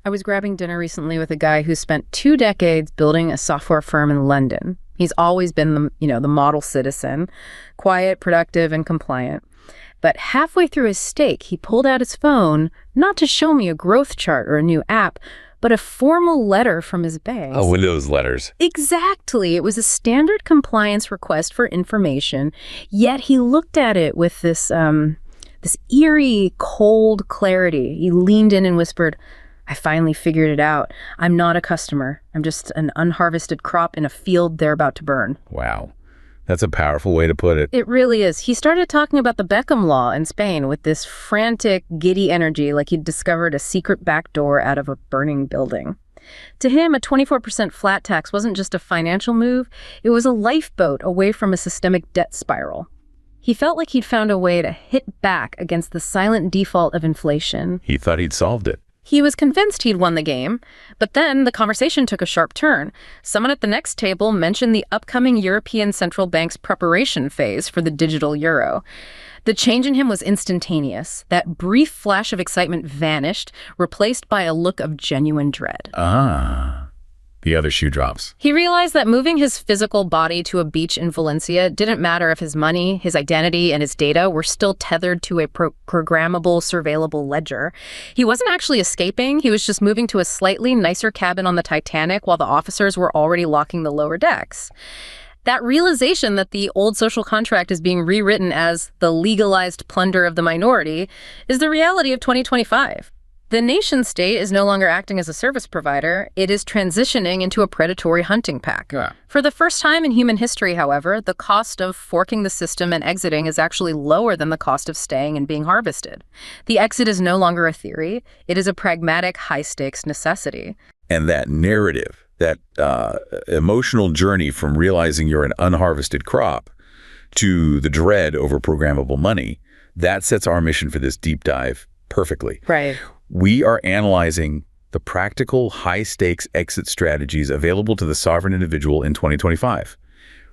I was grabbing dinner recently with a guy who spent 2 decades building a software firm in London. He's always been the model citizen, quiet, productive, and compliant. But halfway through his stake, he pulled out his phone, not to show me a growth chart or a new app, but a formal letter from his bank. Oh, Windows letters. Exactly. It was a standard compliance request for information, yet he looked at it with this eerie, cold clarity. He leaned in and whispered, "I finally figured it out. I'm not a customer. I'm just an unharvested crop in a field they're about to burn." Wow. That's a powerful way to put it. It really is. He started talking about the Beckham Law in Spain with this frantic, giddy energy, like he'd discovered a secret back door out of a burning building. To him, a 24% flat tax wasn't just a financial move, it was a lifeboat away from a systemic debt spiral. He felt like he'd found a way to hit back against the silent default of inflation. He thought he'd solved it. He was convinced he'd won the game, but then the conversation took a sharp turn. Someone at the next table mentioned the upcoming European Central Bank's preparation phase for the digital euro. The change in him was instantaneous. That brief flash of excitement vanished, replaced by a look of genuine dread. The other shoe drops. He realized that moving his physical body to a beach in Valencia didn't matter if his money, his identity, and his data were still tethered to a programmable, surveillable ledger. He wasn't actually escaping. He was just moving to a slightly nicer cabin on the Titanic while the officers were already locking the lower decks. That realization that the old social contract is being rewritten as the legalized plunder of the minority is the reality of 2025. The nation-state is no longer acting as a service provider. It is transitioning into a predatory hunting pack. Yeah. For the first time in human history, however, the cost of forking the system and exiting is actually lower than the cost of staying and being harvested. The exit is no longer a theory. It is a pragmatic, high-stakes necessity. And that narrative, that emotional journey from realizing you're an unharvested crop to the dread over programmable money, that sets our mission for this deep dive perfectly. Right. We are analyzing the practical, high-stakes exit strategies available to the sovereign individual in 2025.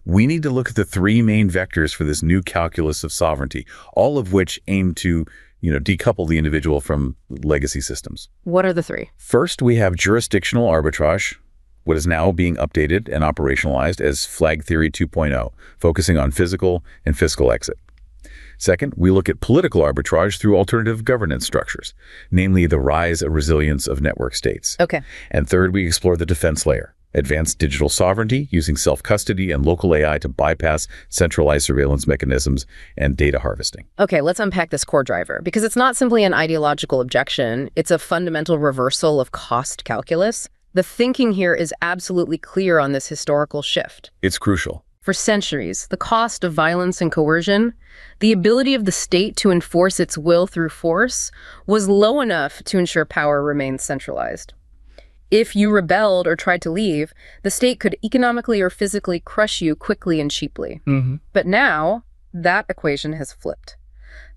We need to look at the 3 main vectors for this new calculus of sovereignty, all of which aim to, decouple the individual from legacy systems. What are the 3? First, we have jurisdictional arbitrage, what is now being updated and operationalized as Flag Theory 2.0, focusing on physical and fiscal exit. Second, we look at political arbitrage through alternative governance structures, namely the rise and resilience of network states. Okay. And third, we explore the defense layer, advanced digital sovereignty using self-custody and local AI to bypass centralized surveillance mechanisms and data harvesting. Okay, let's unpack this core driver, because it's not simply an ideological objection. It's a fundamental reversal of cost calculus. The thinking here is absolutely clear on this historical shift. It's crucial. For centuries, the cost of violence and coercion, the ability of the state to enforce its will through force, was low enough to ensure power remained centralized. If you rebelled or tried to leave, the state could economically or physically crush you quickly and cheaply. But now, that equation has flipped.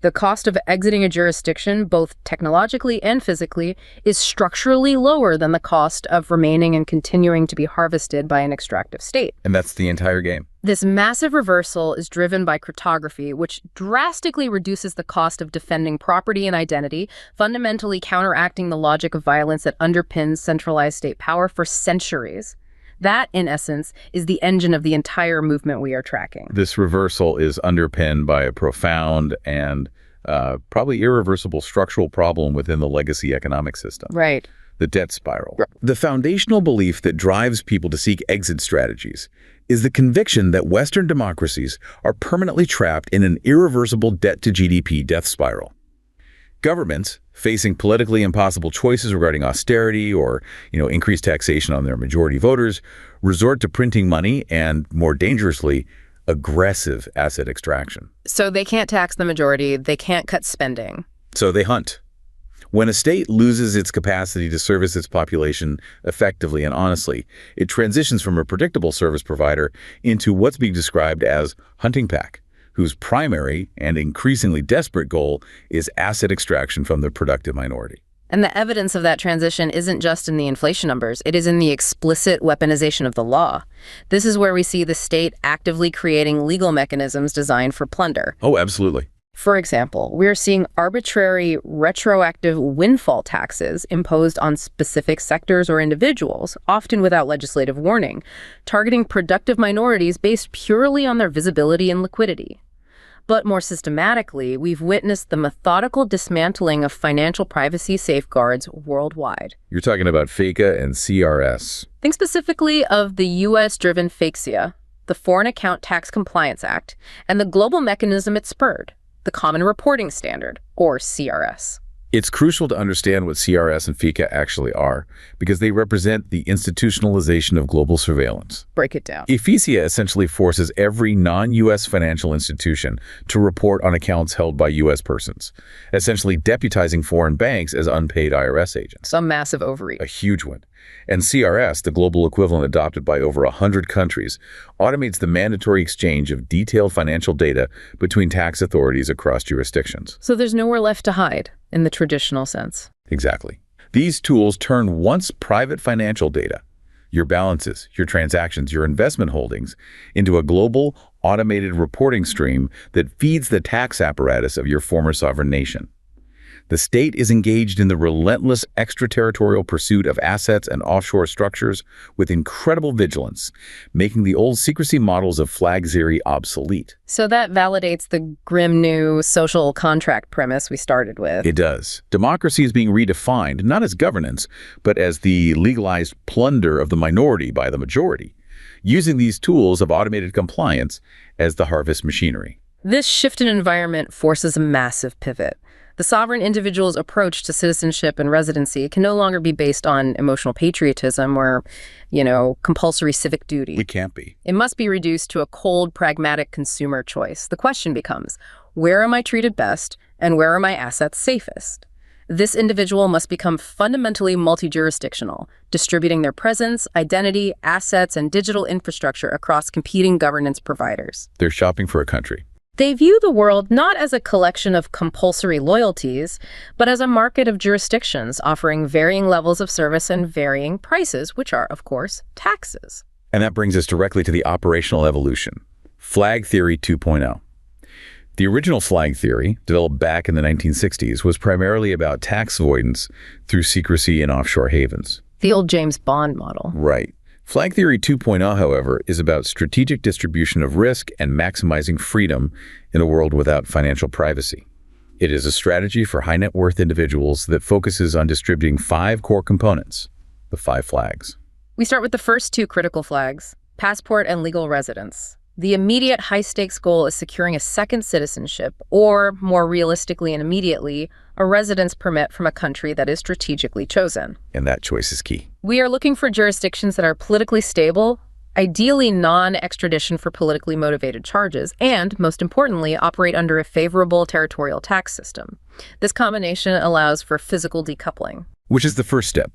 The cost of exiting a jurisdiction, both technologically and physically, is structurally lower than the cost of remaining and continuing to be harvested by an extractive state. And that's the entire game. This massive reversal is driven by cryptography, which drastically reduces the cost of defending property and identity, fundamentally counteracting the logic of violence that underpins centralized state power for centuries. That, in essence, is the engine of the entire movement we are tracking. This reversal is underpinned by a profound and probably irreversible structural problem within the legacy economic system. Right. The debt spiral. The foundational belief that drives people to seek exit strategies is the conviction that Western democracies are permanently trapped in an irreversible debt-to-GDP death spiral. Governments, facing politically impossible choices regarding austerity or, increased taxation on their majority voters, resort to printing money and, more dangerously, aggressive asset extraction. So they can't tax the majority, they can't cut spending. So they hunt. When a state loses its capacity to service its population effectively and honestly, it transitions from a predictable service provider into what's being described as hunting pack, whose primary and increasingly desperate goal is asset extraction from the productive minority. And the evidence of that transition isn't just in the inflation numbers, it is in the explicit weaponization of the law. This is where we see the state actively creating legal mechanisms designed for plunder. Oh, absolutely. For example, we're seeing arbitrary retroactive windfall taxes imposed on specific sectors or individuals, often without legislative warning, targeting productive minorities based purely on their visibility and liquidity. But more systematically, we've witnessed the methodical dismantling of financial privacy safeguards worldwide. You're talking about FATCA and CRS. Think specifically of the U.S.-driven FATCA, the Foreign Account Tax Compliance Act, and the global mechanism it spurred, the Common Reporting Standard, or CRS. It's crucial to understand what CRS and FATCA actually are, because they represent the institutionalization of global surveillance. Break it down. FATCA essentially forces every non-U.S. financial institution to report on accounts held by U.S. persons, essentially deputizing foreign banks as unpaid IRS agents. Some massive overreach. A huge one. And CRS, the global equivalent adopted by over 100 countries, automates the mandatory exchange of detailed financial data between tax authorities across jurisdictions. So there's nowhere left to hide, in the traditional sense. Exactly. These tools turn once private financial data, your balances, your transactions, your investment holdings, into a global, automated reporting stream that feeds the tax apparatus of your former sovereign nation. The state is engaged in the relentless extraterritorial pursuit of assets and offshore structures with incredible vigilance, making the old secrecy models of flag theory obsolete. So that validates the grim new social contract premise we started with. It does. Democracy is being redefined, not as governance, but as the legalized plunder of the minority by the majority, using these tools of automated compliance as the harvest machinery. This shift in environment forces a massive pivot. The sovereign individual's approach to citizenship and residency can no longer be based on emotional patriotism or, compulsory civic duty. It can't be. It must be reduced to a cold, pragmatic consumer choice. The question becomes, where am I treated best and where are my assets safest? This individual must become fundamentally multi-jurisdictional, distributing their presence, identity, assets, and digital infrastructure across competing governance providers. They're shopping for a country. They view the world not as a collection of compulsory loyalties, but as a market of jurisdictions offering varying levels of service and varying prices, which are, of course, taxes. And that brings us directly to the operational evolution. Flag Theory 2.0. The original flag theory, developed back in the 1960s, was primarily about tax avoidance through secrecy in offshore havens. The old James Bond model. Right. Flag Theory 2.0, however, is about strategic distribution of risk and maximizing freedom in a world without financial privacy. It is a strategy for high net worth individuals that focuses on distributing 5 core components, the 5 flags. We start with the first 2 critical flags, passport and legal residence. The immediate high-stakes goal is securing a second citizenship, or, more realistically and immediately, a residence permit from a country that is strategically chosen. And that choice is key. We are looking for jurisdictions that are politically stable, ideally non-extradition for politically motivated charges, and, most importantly, operate under a favorable territorial tax system. This combination allows for physical decoupling. Which is the first step.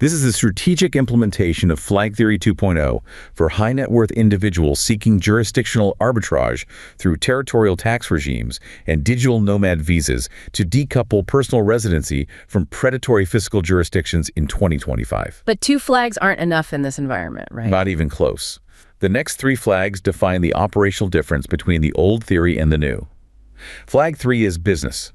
This is the strategic implementation of Flag Theory 2.0 for high net worth individuals seeking jurisdictional arbitrage through territorial tax regimes and digital nomad visas to decouple personal residency from predatory fiscal jurisdictions in 2025. But 2 flags aren't enough in this environment, right? Not even close. The next 3 flags define the operational difference between the old theory and the new. Flag 3 is business.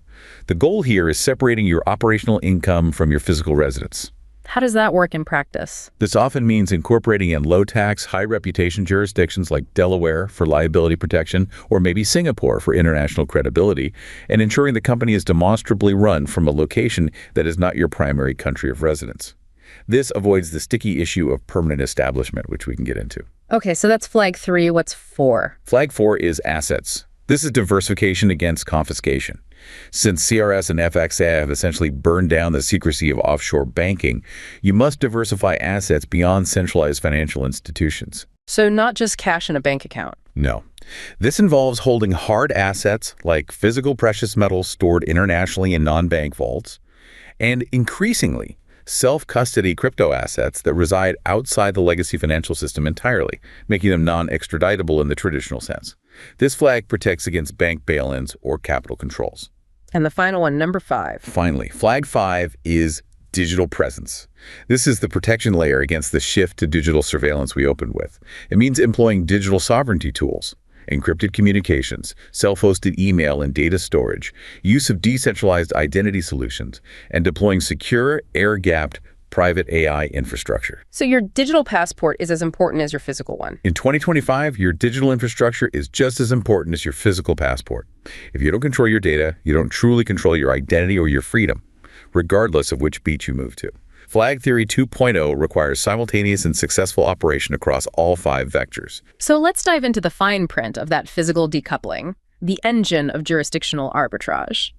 The goal here is separating your operational income from your physical residence. How does that work in practice? This often means incorporating in low-tax, high-reputation jurisdictions like Delaware for liability protection, or maybe Singapore for international credibility, and ensuring the company is demonstrably run from a location that is not your primary country of residence. This avoids the sticky issue of permanent establishment, which we can get into. Okay, so that's flag 3. What's 4? Flag 4 is assets. This is diversification against confiscation. Since CRS and FATCA have essentially burned down the secrecy of offshore banking, you must diversify assets beyond centralized financial institutions. So not just cash in a bank account. No. This involves holding hard assets like physical precious metals stored internationally in non-bank vaults, and increasingly, self-custody crypto assets that reside outside the legacy financial system entirely, making them non-extraditable in the traditional sense. This flag protects against bank bail-ins or capital controls. And the final one, number 5. Finally, flag 5 is digital presence. This is the protection layer against the shift to digital surveillance we opened with. It means employing digital sovereignty tools. encrypted communications, self-hosted email and data storage, use of decentralized identity solutions, and deploying secure, air-gapped, private AI infrastructure. So your digital passport is as important as your physical one. In 2025, your digital infrastructure is just as important as your physical passport. If you don't control your data, you don't truly control your identity or your freedom, regardless of which beach you move to. Flag Theory 2.0 requires simultaneous and successful operation across all 5 vectors. So let's dive into the fine print of that physical decoupling, the engine of jurisdictional arbitrage.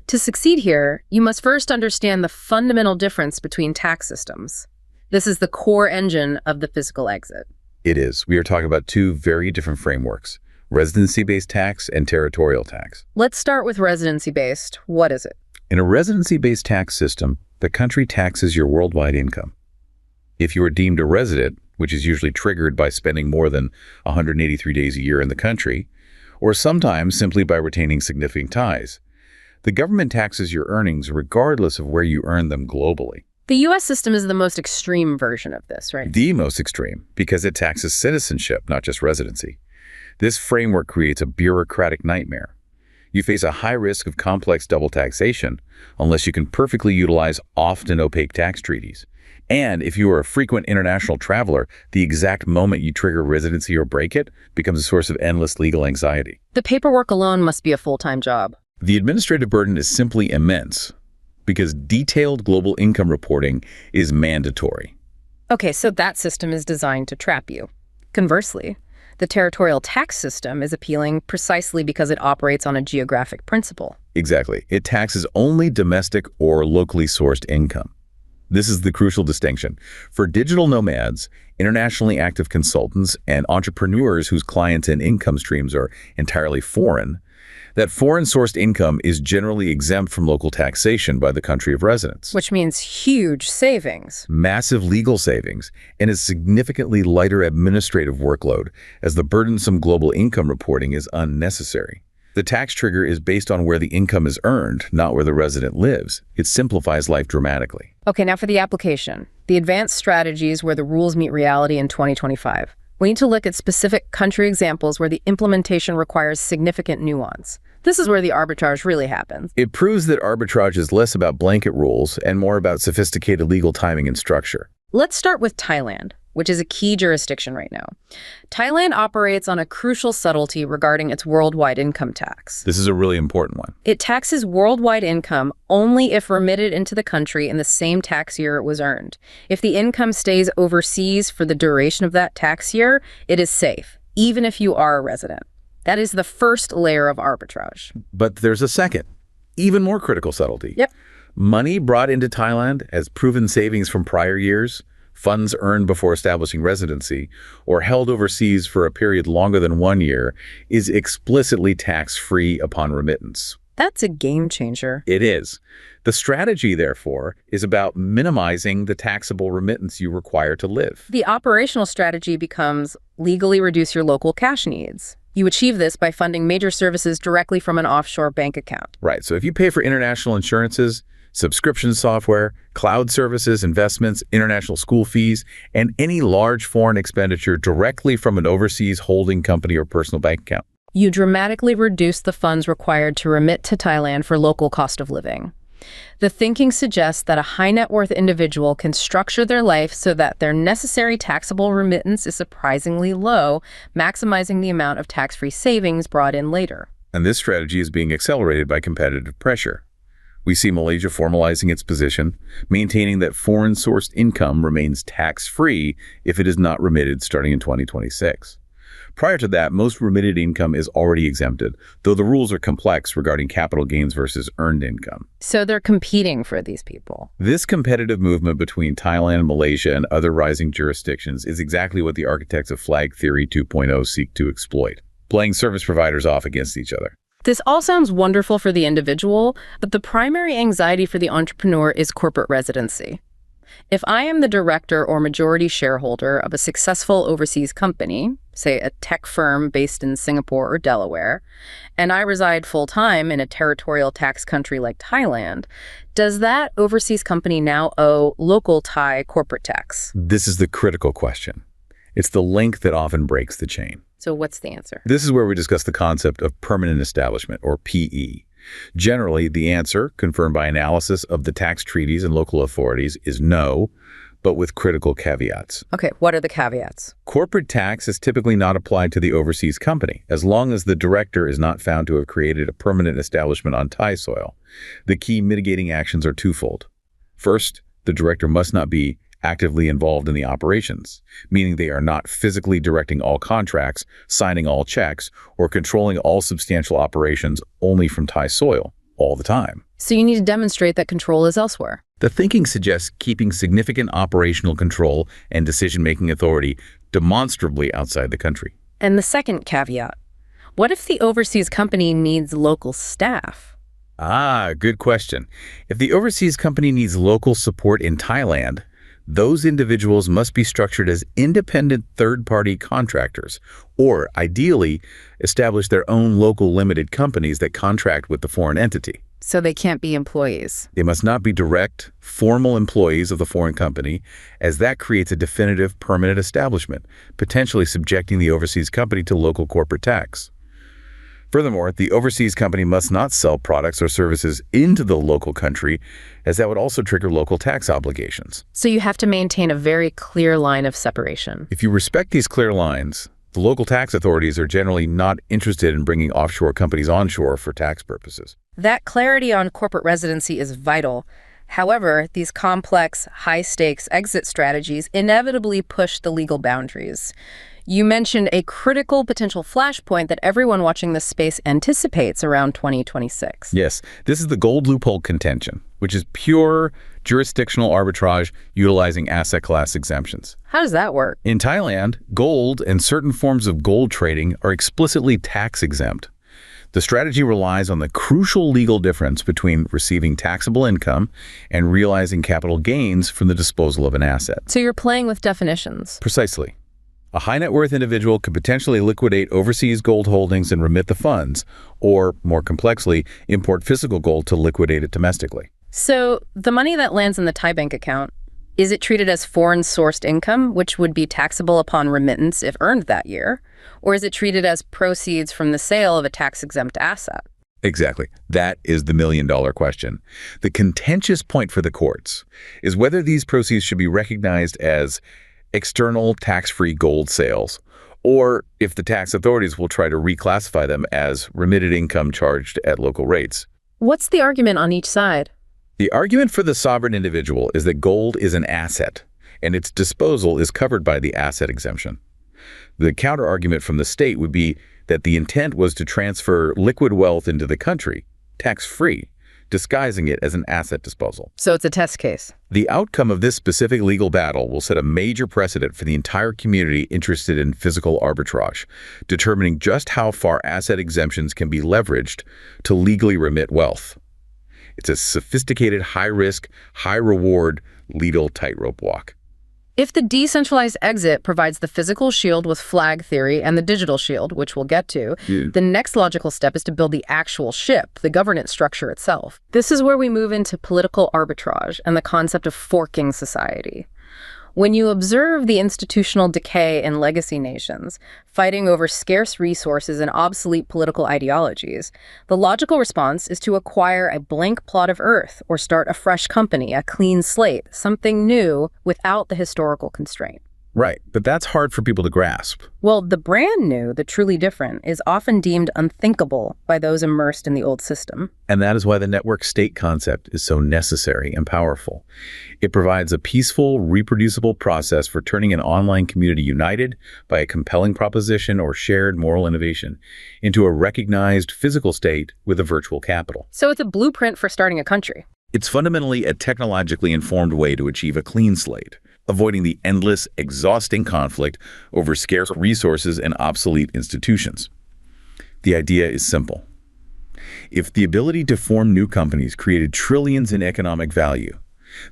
To succeed here, you must first understand the fundamental difference between tax systems. This is the core engine of the physical exit. It is. We are talking about 2 very different frameworks, residency-based tax and territorial tax. Let's start with residency-based. What is it? In a residency-based tax system, the country taxes your worldwide income. If you are deemed a resident, which is usually triggered by spending more than 183 days a year in the country, or sometimes simply by retaining significant ties, the government taxes your earnings regardless of where you earn them globally. The U.S. system is the most extreme version of this, right? The most extreme, because it taxes citizenship, not just residency. This framework creates a bureaucratic nightmare. You face a high risk of complex double taxation unless you can perfectly utilize often opaque tax treaties. And if you are a frequent international traveler, the exact moment you trigger residency or break it becomes a source of endless legal anxiety. The paperwork alone must be a full-time job. The administrative burden is simply immense because detailed global income reporting is mandatory. Okay, so that system is designed to trap you. Conversely, the territorial tax system is appealing precisely because it operates on a geographic principle. Exactly. It taxes only domestic or locally sourced income. This is the crucial distinction. For digital nomads, internationally active consultants, and entrepreneurs whose clients and income streams are entirely foreign, that foreign-sourced income is generally exempt from local taxation by the country of residence. Which means huge savings. Massive legal savings, and a significantly lighter administrative workload, as the burdensome global income reporting is unnecessary. The tax trigger is based on where the income is earned, not where the resident lives. It simplifies life dramatically. Okay, now for the application. The advanced strategies where the rules meet reality in 2025. We need to look at specific country examples where the implementation requires significant nuance. This is where the arbitrage really happens. It proves that arbitrage is less about blanket rules and more about sophisticated legal timing and structure. Let's start with Thailand, which is a key jurisdiction right now. Thailand operates on a crucial subtlety regarding its worldwide income tax. This is a really important one. It taxes worldwide income only if remitted into the country in the same tax year it was earned. If the income stays overseas for the duration of that tax year, it is safe, even if you are a resident. That is the first layer of arbitrage. But there's a second, even more critical subtlety. Yep. Money brought into Thailand as proven savings from prior years, funds earned before establishing residency, or held overseas for a period longer than 1 year, is explicitly tax-free upon remittance. That's a game changer. It is. The strategy, therefore, is about minimizing the taxable remittance you require to live. The operational strategy becomes legally reduce your local cash needs. You achieve this by funding major services directly from an offshore bank account. Right. So if you pay for international insurances, subscription software, cloud services, investments, international school fees, and any large foreign expenditure directly from an overseas holding company or personal bank account, you dramatically reduce the funds required to remit to Thailand for local cost of living. The thinking suggests that a high net worth individual can structure their life so that their necessary taxable remittance is surprisingly low, maximizing the amount of tax-free savings brought in later. And this strategy is being accelerated by competitive pressure. We see Malaysia formalizing its position, maintaining that foreign-sourced income remains tax-free if it is not remitted starting in 2026. Prior to that, most remitted income is already exempted, though the rules are complex regarding capital gains versus earned income. So they're competing for these people. This competitive movement between Thailand, Malaysia, and other rising jurisdictions is exactly what the architects of Flag Theory 2.0 seek to exploit, playing service providers off against each other. This all sounds wonderful for the individual, but the primary anxiety for the entrepreneur is corporate residency. If I am the director or majority shareholder of a successful overseas company, say a tech firm based in Singapore or Delaware, and I reside full-time in a territorial tax country like Thailand, does that overseas company now owe local Thai corporate tax? This is the critical question. It's the link that often breaks the chain. So what's the answer? This is where we discuss the concept of permanent establishment, or PE. Generally, the answer, confirmed by analysis of the tax treaties and local authorities, is no, but with critical caveats. Okay, what are the caveats? Corporate tax is typically not applied to the overseas company, as long as the director is not found to have created a permanent establishment on Thai soil. The key mitigating actions are twofold. First, the director must not be actively involved in the operations, meaning they are not physically directing all contracts, signing all checks, or controlling all substantial operations only from Thai soil all the time. So you need to demonstrate that control is elsewhere. The thinking suggests keeping significant operational control and decision-making authority demonstrably outside the country. And the second caveat, what if the overseas company needs local staff? Good question. If the overseas company needs local support in Thailand, those individuals must be structured as independent third-party contractors, or ideally, establish their own local limited companies that contract with the foreign entity. So they can't be employees. They must not be direct, formal employees of the foreign company, as that creates a definitive permanent establishment, potentially subjecting the overseas company to local corporate tax. Furthermore, the overseas company must not sell products or services into the local country, as that would also trigger local tax obligations. So you have to maintain a very clear line of separation. If you respect these clear lines, the local tax authorities are generally not interested in bringing offshore companies onshore for tax purposes. That clarity on corporate residency is vital. However, these complex, high-stakes exit strategies inevitably push the legal boundaries. You mentioned a critical potential flashpoint that everyone watching this space anticipates around 2026. Yes, this is the gold loophole contention, which is pure jurisdictional arbitrage utilizing asset class exemptions. How does that work? In Thailand, gold and certain forms of gold trading are explicitly tax exempt. The strategy relies on the crucial legal difference between receiving taxable income and realizing capital gains from the disposal of an asset. So you're playing with definitions. Precisely. A high net worth individual could potentially liquidate overseas gold holdings and remit the funds, or, more complexly, import physical gold to liquidate it domestically. So the money that lands in the Thai bank account, is it treated as foreign-sourced income, which would be taxable upon remittance if earned that year? Or is it treated as proceeds from the sale of a tax-exempt asset? Exactly. That is the million-dollar question. The contentious point for the courts is whether these proceeds should be recognized as external tax-free gold sales, or if the tax authorities will try to reclassify them as remitted income charged at local rates. What's the argument on each side? The argument for the sovereign individual is that gold is an asset, and its disposal is covered by the asset exemption. The counter-argument from the state would be that the intent was to transfer liquid wealth into the country, tax-free, disguising it as an asset disposal. So it's a test case. The outcome of this specific legal battle will set a major precedent for the entire community interested in physical arbitrage, determining just how far asset exemptions can be leveraged to legally remit wealth. It's a sophisticated, high-risk, high-reward legal tightrope walk. If the decentralized exit provides the physical shield with flag theory and the digital shield, which we'll get to, the next logical step is to build the actual ship, the governance structure itself. This is where we move into political arbitrage and the concept of forking society. When you observe the institutional decay in legacy nations, fighting over scarce resources and obsolete political ideologies, the logical response is to acquire a blank plot of earth or start a fresh company, a clean slate, something new without the historical constraint. Right, but that's hard for people to grasp. Well, the brand new, the truly different, is often deemed unthinkable by those immersed in the old system. And that is why the network state concept is so necessary and powerful. It provides a peaceful, reproducible process for turning an online community united by a compelling proposition or shared moral innovation into a recognized physical state with a virtual capital. So it's a blueprint for starting a country. It's fundamentally a technologically informed way to achieve a clean slate, avoiding the endless, exhausting conflict over scarce resources and obsolete institutions. The idea is simple. If the ability to form new companies created trillions in economic value,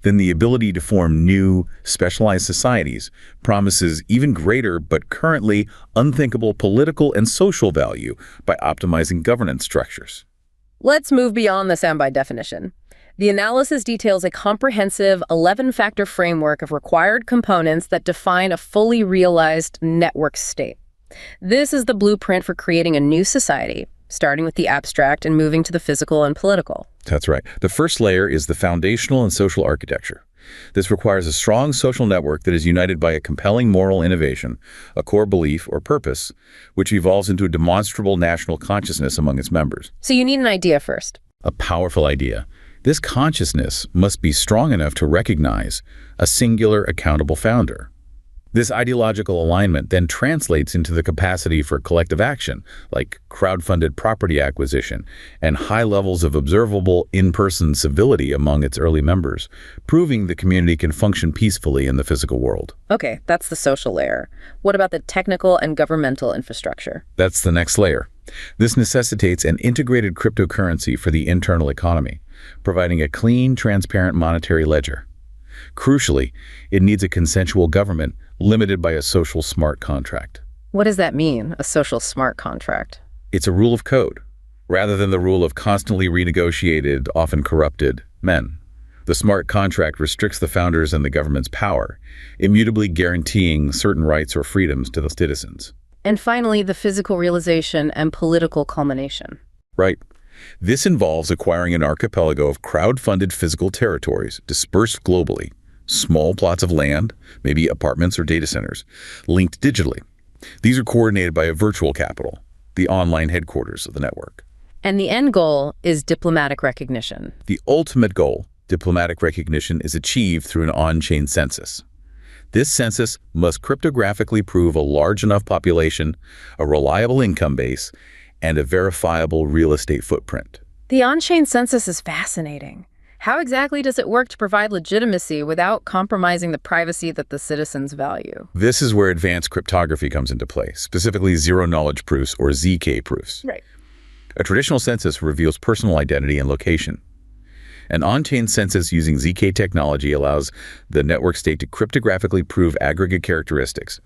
then the ability to form new, specialized societies promises even greater but currently unthinkable political and social value by optimizing governance structures. Let's move beyond the soundbite definition. The analysis details a comprehensive 11-factor framework of required components that define a fully realized network state. This is the blueprint for creating a new society, starting with the abstract and moving to the physical and political. That's right. The first layer is the foundational and social architecture. This requires a strong social network that is united by a compelling moral innovation, a core belief or purpose, which evolves into a demonstrable national consciousness among its members. So you need an idea first. A powerful idea. This consciousness must be strong enough to recognize a singular accountable founder. This ideological alignment then translates into the capacity for collective action, like crowd-funded property acquisition and high levels of observable in-person civility among its early members, proving the community can function peacefully in the physical world. Okay, that's the social layer. What about the technical and governmental infrastructure? That's the next layer. This necessitates an integrated cryptocurrency for the internal economy, providing a clean, transparent monetary ledger. Crucially, it needs a consensual government limited by a social smart contract. What does that mean, a social smart contract? It's a rule of code, rather than the rule of constantly renegotiated, often corrupted men. The smart contract restricts the founders and the government's power, immutably guaranteeing certain rights or freedoms to the citizens. And finally, the physical realization and political culmination. Right. This involves acquiring an archipelago of crowd-funded physical territories dispersed globally, small plots of land, maybe apartments or data centers, linked digitally. These are coordinated by a virtual capital, the online headquarters of the network. And the end goal is diplomatic recognition. The ultimate goal, diplomatic recognition, is achieved through an on-chain census. This census must cryptographically prove a large enough population, a reliable income base, and a verifiable real estate footprint. The on-chain census is fascinating. How exactly does it work to provide legitimacy without compromising the privacy that the citizens value? This is where advanced cryptography comes into play, specifically zero-knowledge proofs or ZK proofs. Right. A traditional census reveals personal identity and location. An on-chain census using ZK technology allows the network state to cryptographically prove aggregate characteristics.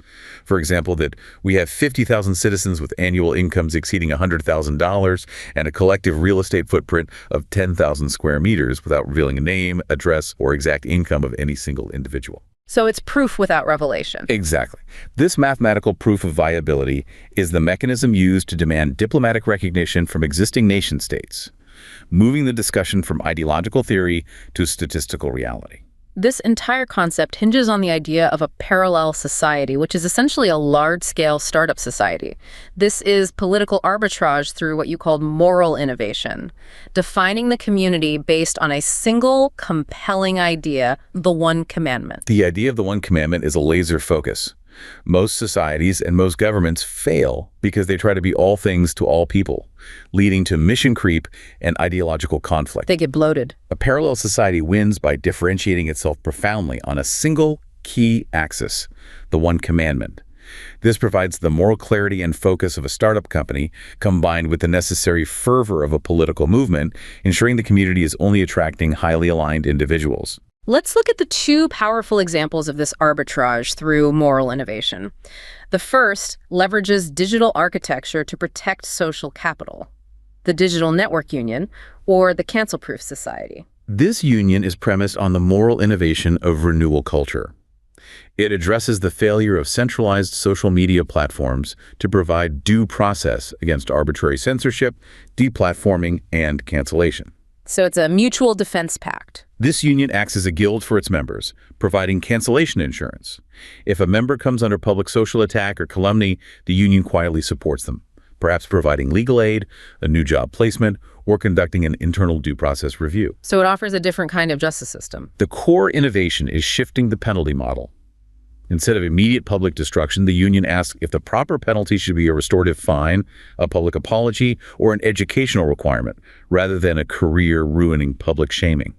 For example, that we have 50,000 citizens with annual incomes exceeding $100,000 and a collective real estate footprint of 10,000 square meters without revealing a name, address, or exact income of any single individual. So it's proof without revelation. Exactly. This mathematical proof of viability is the mechanism used to demand diplomatic recognition from existing nation-states, moving the discussion from ideological theory to statistical reality. This entire concept hinges on the idea of a parallel society, which is essentially a large-scale startup society. This is political arbitrage through what you called moral innovation, defining the community based on a single, compelling idea, the one commandment. The idea of the one commandment is a laser focus. Most societies and most governments fail because they try to be all things to all people, leading to mission creep and ideological conflict. They get bloated. A parallel society wins by differentiating itself profoundly on a single key axis, the one commandment. This provides the moral clarity and focus of a startup company combined with the necessary fervor of a political movement, ensuring the community is only attracting highly aligned individuals. Let's look at the two powerful examples of this arbitrage through moral innovation. The first leverages digital architecture to protect social capital, the Digital Network Union, or the cancel-proof society. This union is premised on the moral innovation of renewal culture. It addresses the failure of centralized social media platforms to provide due process against arbitrary censorship, deplatforming, and cancellation. So it's a mutual defense pact. This union acts as a guild for its members, providing cancellation insurance. If a member comes under public social attack or calumny, the union quietly supports them, perhaps providing legal aid, a new job placement, or conducting an internal due process review. So it offers a different kind of justice system. The core innovation is shifting the penalty model. Instead of immediate public destruction, the union asks if the proper penalty should be a restorative fine, a public apology, or an educational requirement, rather than a career-ruining public shaming.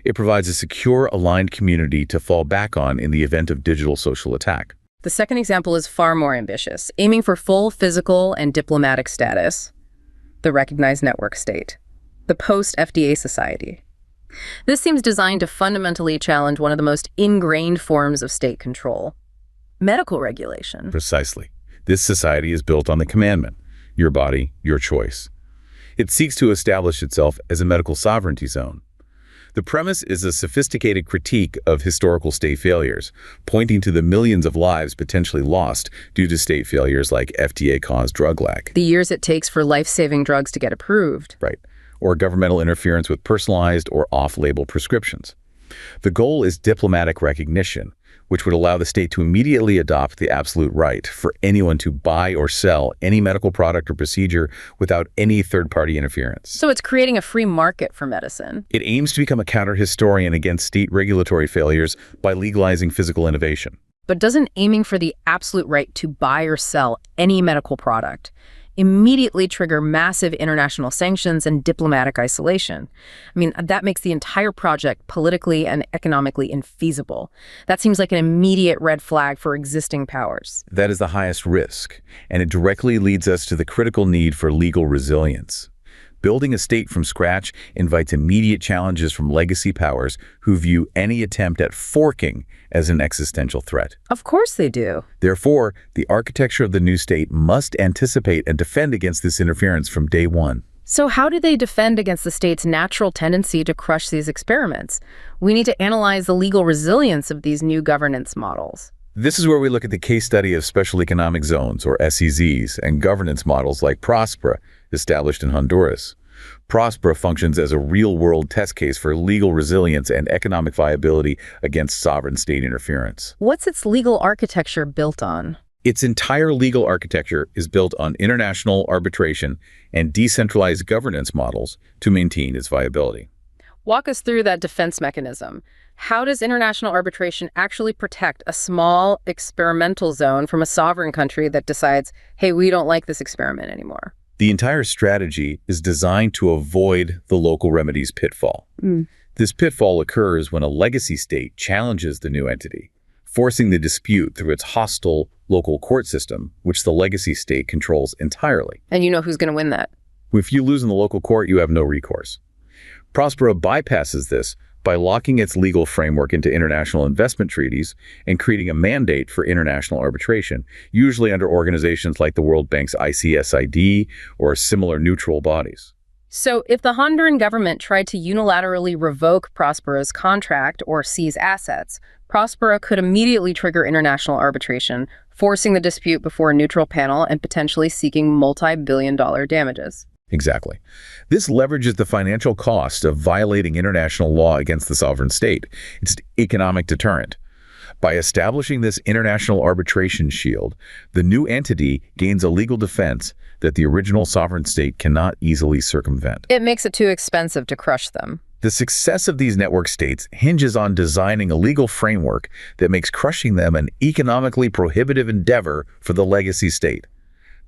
It provides a secure, aligned community to fall back on in the event of digital social attack. The second example is far more ambitious, aiming for full physical and diplomatic status, the recognized network state, the post-FDA society. This seems designed to fundamentally challenge one of the most ingrained forms of state control, medical regulation. Precisely. This society is built on the commandment, your body, your choice. It seeks to establish itself as a medical sovereignty zone. The premise is a sophisticated critique of historical state failures, pointing to the millions of lives potentially lost due to state failures like FDA-caused drug lag. The years it takes for life-saving drugs to get approved. Right. Or governmental interference with personalized or off-label prescriptions. The goal is diplomatic recognition, which would allow the state to immediately adopt the absolute right for anyone to buy or sell any medical product or procedure without any third-party interference. So it's creating a free market for medicine. It aims to become a counter-historian against state regulatory failures by legalizing physical innovation. But doesn't aiming for the absolute right to buy or sell any medical product immediately trigger massive international sanctions and diplomatic isolation? I mean, that makes the entire project politically and economically infeasible. That seems like an immediate red flag for existing powers. That is the highest risk, and it directly leads us to the critical need for legal resilience. Building a state from scratch invites immediate challenges from legacy powers who view any attempt at forking as an existential threat. Of course they do. Therefore, the architecture of the new state must anticipate and defend against this interference from day one. So how do they defend against the state's natural tendency to crush these experiments? We need to analyze the legal resilience of these new governance models. This is where we look at the case study of special economic zones, or SEZs, and governance models like Prospera, established in Honduras. Prospera functions as a real-world test case for legal resilience and economic viability against sovereign state interference. What's its legal architecture built on? Its entire legal architecture is built on international arbitration and decentralized governance models to maintain its viability. Walk us through that defense mechanism. How does international arbitration actually protect a small experimental zone from a sovereign country that decides, hey, we don't like this experiment anymore? The entire strategy is designed to avoid the local remedies pitfall. This pitfall occurs when a legacy state challenges the new entity, forcing the dispute through its hostile local court system, which the legacy state controls entirely. And you know who's going to win that? If you lose in the local court, you have no recourse. Prospera bypasses this by locking its legal framework into international investment treaties and creating a mandate for international arbitration, usually under organizations like the World Bank's ICSID or similar neutral bodies. So if the Honduran government tried to unilaterally revoke Prospera's contract or seize assets, Prospera could immediately trigger international arbitration, forcing the dispute before a neutral panel and potentially seeking multi-billion-dollar damages. Exactly. This leverages the financial cost of violating international law against the sovereign state. It's an economic deterrent. By establishing this international arbitration shield, the new entity gains a legal defense that the original sovereign state cannot easily circumvent. It makes it too expensive to crush them. The success of these network states hinges on designing a legal framework that makes crushing them an economically prohibitive endeavor for the legacy state.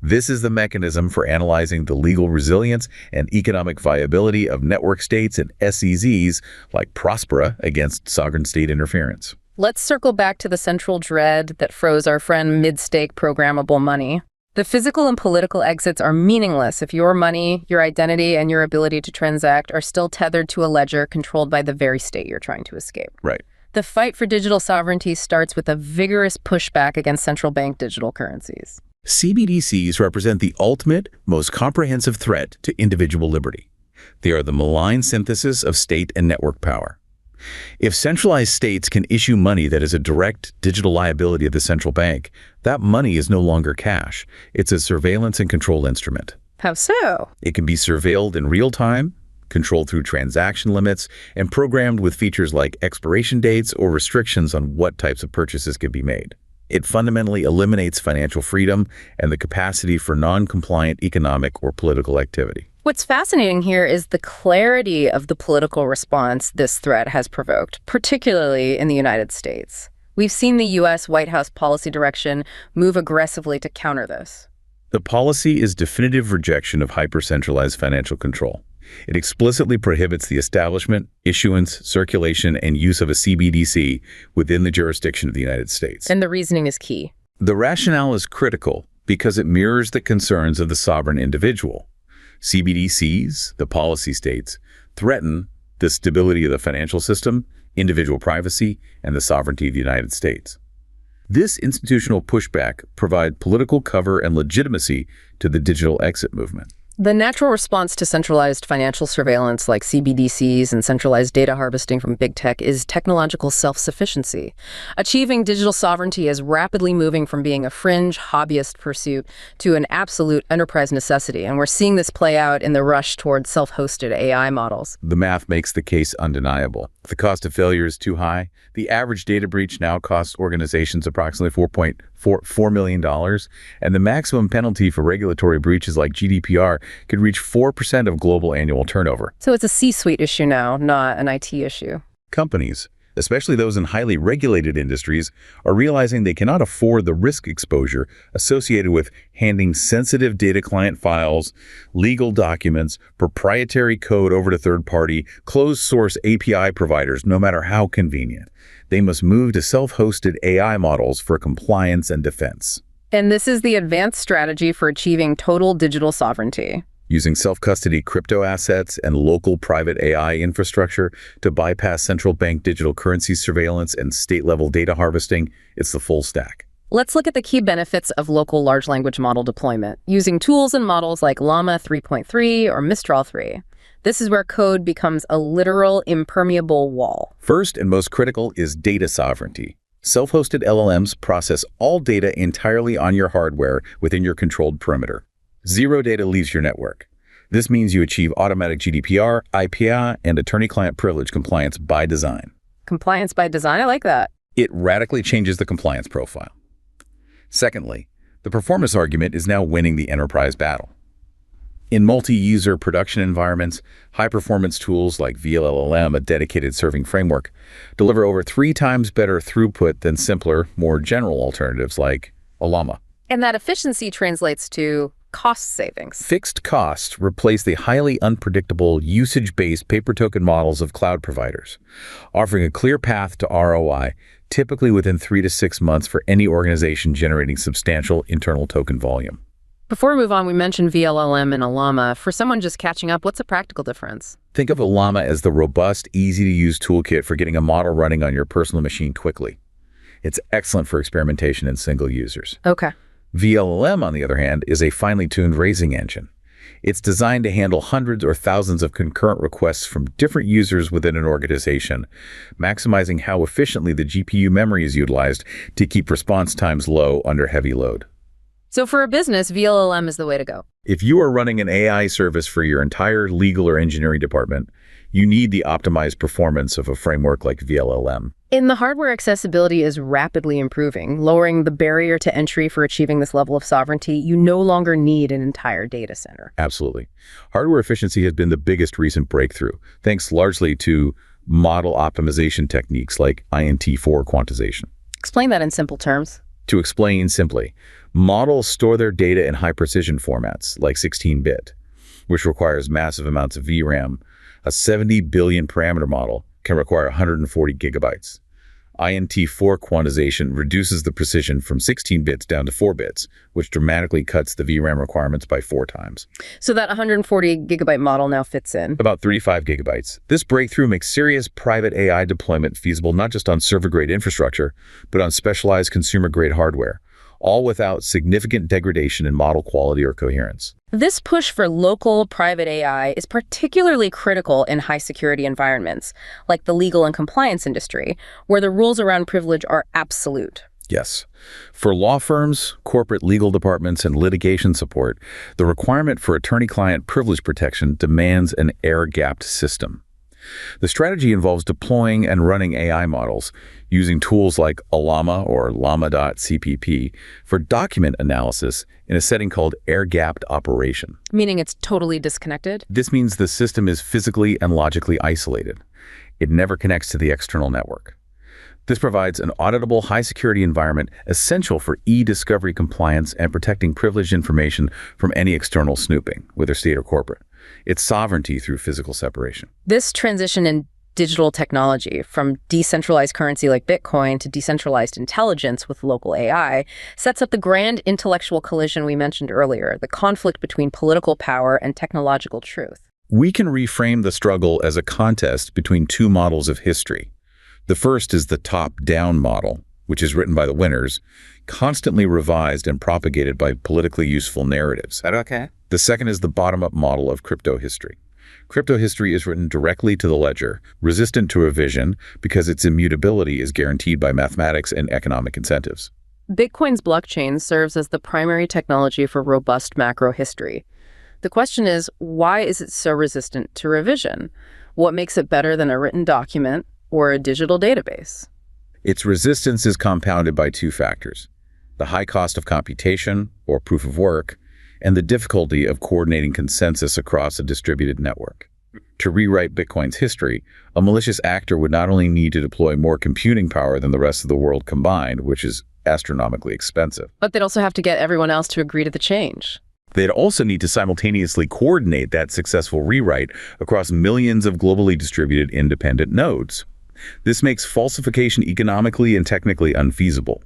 This is the mechanism for analyzing the legal resilience and economic viability of network states and SEZs like Prospera against sovereign state interference. Let's circle back to the central dread that froze our friend mid-stake programmable money. The physical and political exits are meaningless if your money, your identity, and your ability to transact are still tethered to a ledger controlled by the very state you're trying to escape. Right. The fight for digital sovereignty starts with a vigorous pushback against central bank digital currencies. CBDCs represent the ultimate, most comprehensive threat to individual liberty. They are the malign synthesis of state and network power. If centralized states can issue money that is a direct digital liability of the central bank, that money is no longer cash. It's a surveillance and control instrument. How so? It can be surveilled in real time, controlled through transaction limits, and programmed with features like expiration dates or restrictions on what types of purchases can be made. It fundamentally eliminates financial freedom and the capacity for non-compliant economic or political activity. What's fascinating here is the clarity of the political response this threat has provoked, particularly in the United States. We've seen the U.S. White House policy direction move aggressively to counter this. The policy is definitive rejection of hyper-centralized financial control. It explicitly prohibits the establishment, issuance, circulation, and use of a CBDC within the jurisdiction of the United States. And the reasoning is key. The rationale is critical because it mirrors the concerns of the sovereign individual. CBDCs, the policy states, threaten the stability of the financial system, individual privacy, and the sovereignty of the United States. This institutional pushback provides political cover and legitimacy to the digital exit movement. The natural response to centralized financial surveillance like CBDCs and centralized data harvesting from big tech is technological self-sufficiency. Achieving digital sovereignty is rapidly moving from being a fringe hobbyist pursuit to an absolute enterprise necessity, and we're seeing this play out in the rush towards self-hosted AI models. The math makes the case undeniable. The cost of failure is too high. The average data breach now costs organizations approximately $4.4 million, and the maximum penalty for regulatory breaches like GDPR could reach 4% of global annual turnover. So it's a C-suite issue now, not an IT issue. Companies, especially those in highly regulated industries, are realizing they cannot afford the risk exposure associated with handing sensitive data client files, legal documents, proprietary code over to third-party, closed-source API providers, no matter how convenient. They must move to self-hosted AI models for compliance and defense. And this is the advanced strategy for achieving total digital sovereignty. Using self-custody crypto assets and local private AI infrastructure to bypass central bank digital currency surveillance and state-level data harvesting, it's the full stack. Let's look at the key benefits of local large language model deployment, using tools and models like Llama 3.3 or Mistral 3. This is where code becomes a literal impermeable wall. First and most critical is data sovereignty. Self-hosted LLMs process all data entirely on your hardware within your controlled perimeter. Zero data leaves your network. This means you achieve automatic GDPR, IPI, and attorney-client privilege compliance by design. Compliance by design? I like that. It radically changes the compliance profile. Secondly, the performance argument is now winning the enterprise battle. In multi-user production environments, high-performance tools like VLLM, a dedicated serving framework, deliver over 3 times better throughput than simpler, more general alternatives like Llama. And that efficiency translates to cost savings. Fixed costs replace the highly unpredictable, usage-based paper token models of cloud providers, offering a clear path to ROI, typically within 3 to 6 months for any organization generating substantial internal token volume. Before we move on, we mentioned VLLM and Llama. For someone just catching up, what's the practical difference? Think of Llama as the robust, easy-to-use toolkit for getting a model running on your personal machine quickly. It's excellent for experimentation and single users. Okay. VLLM, on the other hand, is a finely tuned raising engine. It's designed to handle hundreds or thousands of concurrent requests from different users within an organization, maximizing how efficiently the GPU memory is utilized to keep response times low under heavy load. So for a business, VLLM is the way to go. If you are running an AI service for your entire legal or engineering department, you need the optimized performance of a framework like VLLM. And the hardware accessibility is rapidly improving, lowering the barrier to entry for achieving this level of sovereignty. You no longer need an entire data center. Absolutely. Hardware efficiency has been the biggest recent breakthrough, thanks largely to model optimization techniques like INT4 quantization. Explain that in simple terms. To explain simply, models store their data in high-precision formats, like 16-bit, which requires massive amounts of VRAM. A 70 billion parameter model can require 140 gigabytes. INT4 quantization reduces the precision from 16 bits down to 4 bits, which dramatically cuts the VRAM requirements by 4 times. So that 140 gigabyte model now fits in? About 35 gigabytes. This breakthrough makes serious private AI deployment feasible not just on server-grade infrastructure, but on specialized consumer-grade hardware, all without significant degradation in model quality or coherence. This push for local private AI is particularly critical in high-security environments, like the legal and compliance industry, where the rules around privilege are absolute. Yes. For law firms, corporate legal departments, and litigation support, the requirement for attorney-client privilege protection demands an air-gapped system. The strategy involves deploying and running AI models using tools like Llama or llama.cpp for document analysis in a setting called air-gapped operation. Meaning it's totally disconnected? This means the system is physically and logically isolated. It never connects to the external network. This provides an auditable, high-security environment essential for e-discovery compliance and protecting privileged information from any external snooping, whether state or corporate. It's sovereignty through physical separation. This transition in digital technology, from decentralized currency like Bitcoin to decentralized intelligence with local AI, sets up the grand intellectual collision we mentioned earlier, the conflict between political power and technological truth. We can reframe the struggle as a contest between 2 models of history. The first is the top-down model, which is written by the winners, constantly revised and propagated by politically useful narratives. Okay. The second is the bottom-up model of crypto history. Crypto history is written directly to the ledger, resistant to revision because its immutability is guaranteed by mathematics and economic incentives. Bitcoin's blockchain serves as the primary technology for robust macro history. The question is, why is it so resistant to revision? What makes it better than a written document or a digital database? Its resistance is compounded by two factors: the high cost of computation, or proof of work, and the difficulty of coordinating consensus across a distributed network. To rewrite Bitcoin's history, a malicious actor would not only need to deploy more computing power than the rest of the world combined, which is astronomically expensive, but they'd also have to get everyone else to agree to the change. they'd also need to simultaneously coordinate that successful rewrite across millions of globally distributed independent nodes. This makes falsification economically and technically unfeasible.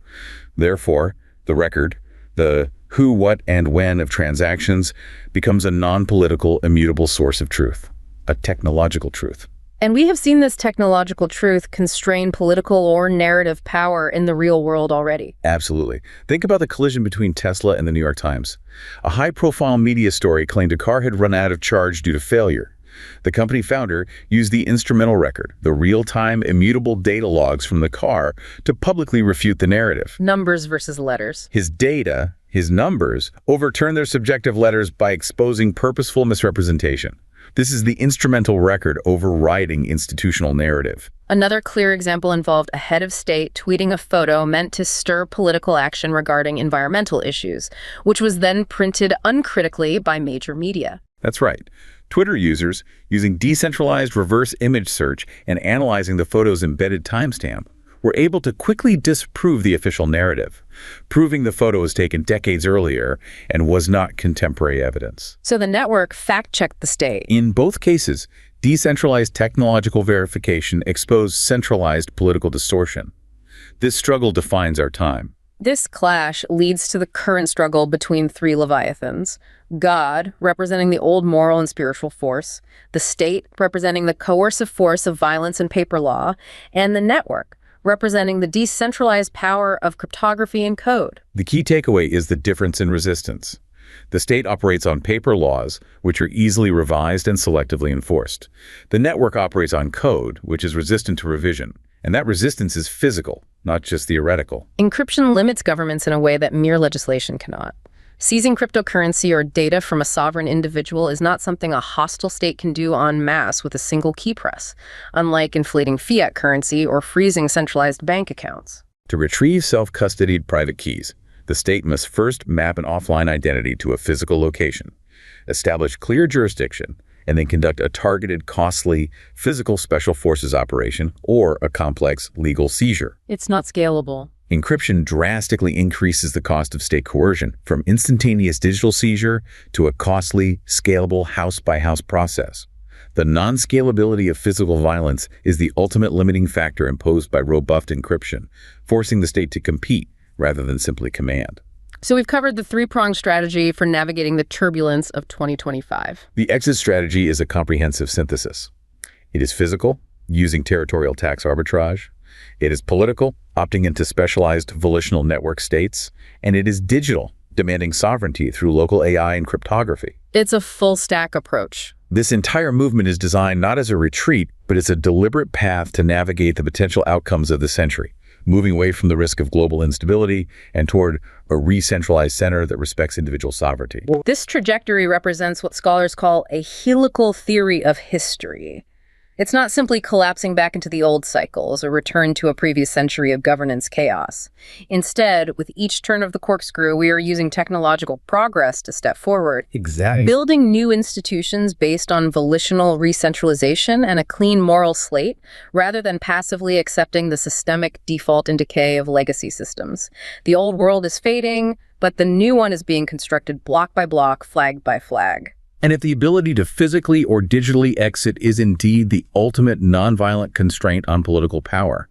Therefore, the record, the who, what, and when of transactions, becomes a non-political, immutable source of truth, a technological truth. And we have seen this technological truth constrain political or narrative power in the real world already. Absolutely. Think about the collision between Tesla and the New York Times. A high-profile media story claimed a car had run out of charge due to failure. The company founder used the instrumental record, the real-time, immutable data logs from the car, to publicly refute the narrative. Numbers versus letters. His data, his numbers, overturned their subjective letters by exposing purposeful misrepresentation. This is the instrumental record overriding institutional narrative. Another clear example involved a head of state tweeting a photo meant to stir political action regarding environmental issues, which was then printed uncritically by major media. That's right. Twitter users, using decentralized reverse image search and analyzing the photo's embedded timestamp, were able to quickly disprove the official narrative, proving the photo was taken decades earlier and was not contemporary evidence. So the network fact-checked the state. In both cases, decentralized technological verification exposed centralized political distortion. This struggle defines our time. This clash leads to the current struggle between three leviathans: God, representing the old moral and spiritual force; the state, representing the coercive force of violence and paper law; and the network, representing the decentralized power of cryptography and code. The key takeaway is the difference in resistance. The state operates on paper laws, which are easily revised and selectively enforced. The network operates on code, which is resistant to revision. And that resistance is physical, not just theoretical. Encryption limits governments in a way that mere legislation cannot. Seizing cryptocurrency or data from a sovereign individual is not something a hostile state can do en masse with a single key press, unlike inflating fiat currency or freezing centralized bank accounts. To retrieve self-custodied private keys, the state must first map an offline identity to a physical location, establish clear jurisdiction, and then conduct a targeted, costly, physical special forces operation or a complex legal seizure. It's not scalable. Encryption drastically increases the cost of state coercion, from instantaneous digital seizure to a costly, scalable house-by-house process. The non-scalability of physical violence is the ultimate limiting factor imposed by robust encryption, forcing the state to compete rather than simply command. So we've covered the three-pronged strategy for navigating the turbulence of 2025. The exit strategy is a comprehensive synthesis. It is physical, using territorial tax arbitrage. It is political, opting into specialized volitional network states. And it is digital, demanding sovereignty through local AI and cryptography. It's a full-stack approach. This entire movement is designed not as a retreat, but as a deliberate path to navigate the potential outcomes of the century, moving away from the risk of global instability and toward a re-centralized center that respects individual sovereignty. This trajectory represents what scholars call a helical theory of history. It's not simply collapsing back into the old cycles or return to a previous century of governance chaos. Instead, with each turn of the corkscrew, we are using technological progress to step forward. Exactly. Building new institutions based on volitional re-centralization and a clean moral slate, rather than passively accepting the systemic default and decay of legacy systems. The old world is fading, but the new one is being constructed block by block, flag by flag. And if the ability to physically or digitally exit is indeed the ultimate nonviolent constraint on political power,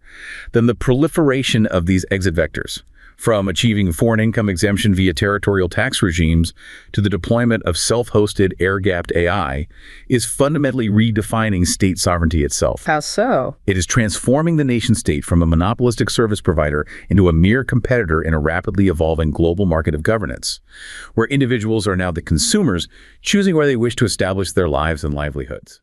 then the proliferation of these exit vectors, From achieving foreign income exemption via territorial tax regimes to the deployment of self-hosted air-gapped AI, is fundamentally redefining state sovereignty itself. How so? It is transforming the nation-state from a monopolistic service provider into a mere competitor in a rapidly evolving global market of governance, where individuals are now the consumers choosing where they wish to establish their lives and livelihoods.